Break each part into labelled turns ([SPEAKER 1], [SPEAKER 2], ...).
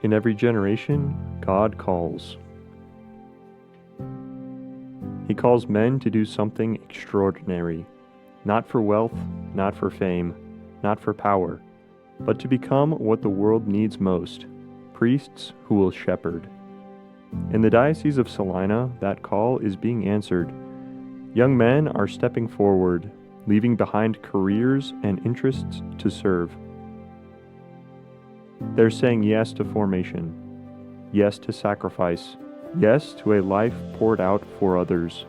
[SPEAKER 1] In every generation, God calls. He calls men to do something extraordinary, not for wealth, not for fame, not for power, but to become what the world needs most, priests who will shepherd. In the Diocese of Salina, that call is being answered. Young men are stepping forward, leaving behind careers and interests to serve. They're saying yes to formation, yes to sacrifice, yes to a life poured out for others.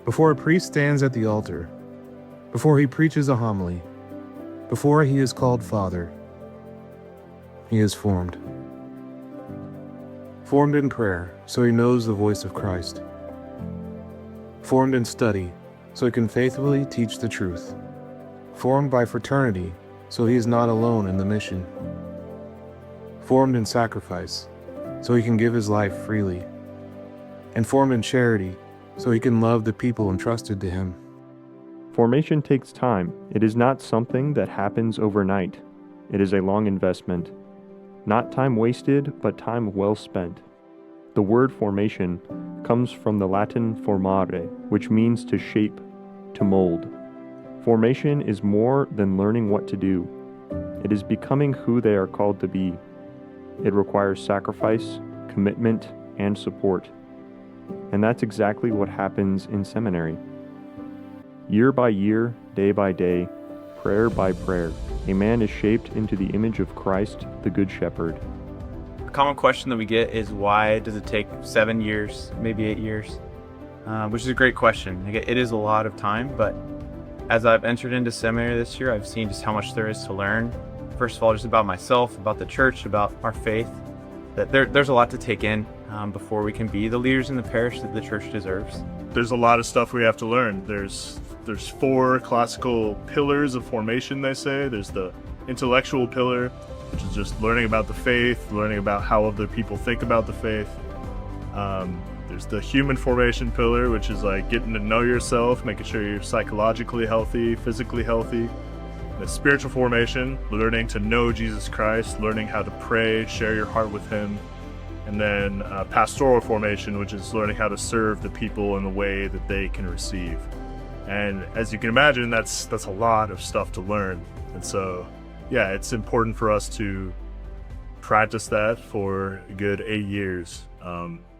[SPEAKER 2] Before a priest stands at the altar, before he preaches a homily, before he is called Father, he is formed. Formed in prayer, so he knows the voice of Christ. Formed in study, so he can faithfully teach the truth. Formed by fraternity, so he is not alone in the mission. Formed in sacrifice, so he can give his life freely. And formed in charity, so he can love the people entrusted to him.
[SPEAKER 1] Formation takes time. It is not something that happens overnight. It is a long investment. Not time wasted, but time well spent. The word formation comes from the Latin formare, which means to shape, to mold. Formation is more than learning what to do. It is becoming who they are called to be. It requires sacrifice, commitment, and support. And that's exactly what happens in seminary. Year by year, day by day, prayer by prayer, a man is shaped into the image of Christ, the Good Shepherd.
[SPEAKER 3] A common question that we get is, why does it take 7 years, maybe 8 years? Which is a great question. It is a lot of time, but as I've entered into seminary this year, I've seen just how much there is to learn. First of all, just about myself, about the church, about our faith, that there's a lot to take in before we can be the leaders in the parish that the church deserves.
[SPEAKER 4] There's a lot of stuff we have to learn. There's 4 classical pillars of formation, they say. There's the intellectual pillar, which is just learning about the faith, learning about how other people think about the faith. There's the human formation pillar, which is like getting to know yourself, making sure you're psychologically healthy, physically healthy. The spiritual formation, learning to know Jesus Christ, learning how to pray, share your heart with him. And then pastoral formation, which is learning how to serve the people in the way that they can receive. And as you can imagine, that's a lot of stuff to learn. And so, yeah, it's important for us to practice that for a good 8 years.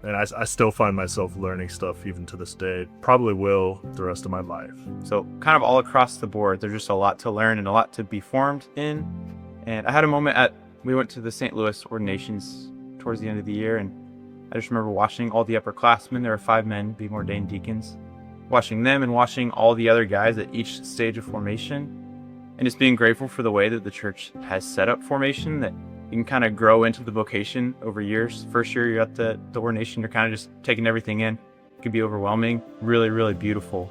[SPEAKER 4] And I still find myself learning stuff even to this day. Probably will the rest of my life.
[SPEAKER 3] So kind of all across the board, there's just a lot to learn and a lot to be formed in. And I had a moment we went to the St. Louis ordinations towards the end of the year, and I just remember watching all the upperclassmen. There were 5 men being ordained deacons. Watching them and watching all the other guys at each stage of formation, and just being grateful for the way that the church has set up formation, that you can kind of grow into the vocation over years. First year you're at the ordination, you're kind of just taking everything in. It can be overwhelming, really, really beautiful.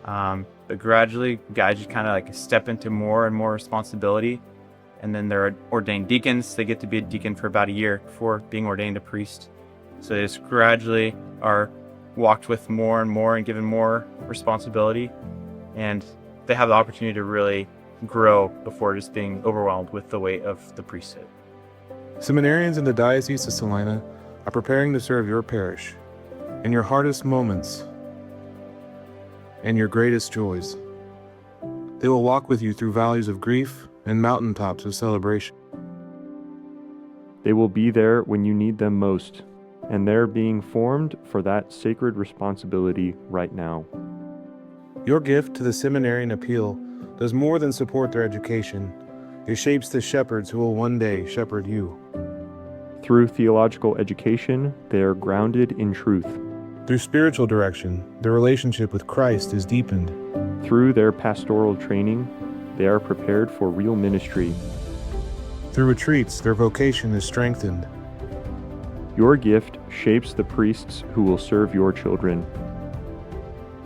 [SPEAKER 3] But gradually, guys just kind of like step into more and more responsibility. And then they're ordained deacons. They get to be a deacon for about a year before being ordained a priest. So they just gradually are walked with more and more and given more responsibility. And they have the opportunity to really grow before just being overwhelmed with the weight of the priesthood.
[SPEAKER 2] Seminarians in the Diocese of Salina are preparing to serve your parish in your hardest moments and your greatest joys. They will walk with you through valleys of grief and mountaintops of celebration.
[SPEAKER 1] They will be there when you need them most, and they're being formed for that sacred responsibility right now.
[SPEAKER 2] Your gift to the Seminarian Appeal does more than support their education. It shapes the shepherds who will one day shepherd you.
[SPEAKER 1] Through theological education, they are grounded in truth.
[SPEAKER 2] Through spiritual direction, their relationship with Christ is deepened.
[SPEAKER 1] Through their pastoral training, they are prepared for real ministry.
[SPEAKER 2] Through retreats, their vocation is strengthened.
[SPEAKER 1] Your gift shapes the priests who will serve your children.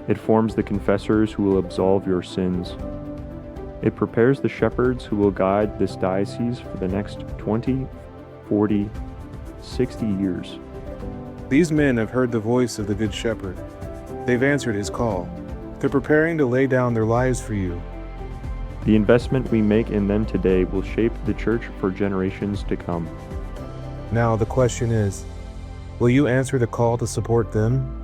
[SPEAKER 1] It forms the confessors who will absolve your sins. It prepares the shepherds who will guide this diocese for the next 20, 40, 60 years.
[SPEAKER 2] These men have heard the voice of the Good Shepherd. They've answered his call. They're preparing to lay down their lives for you.
[SPEAKER 1] The investment we make in them today will shape the church for generations to come.
[SPEAKER 2] Now the question is, will you answer the call to support them?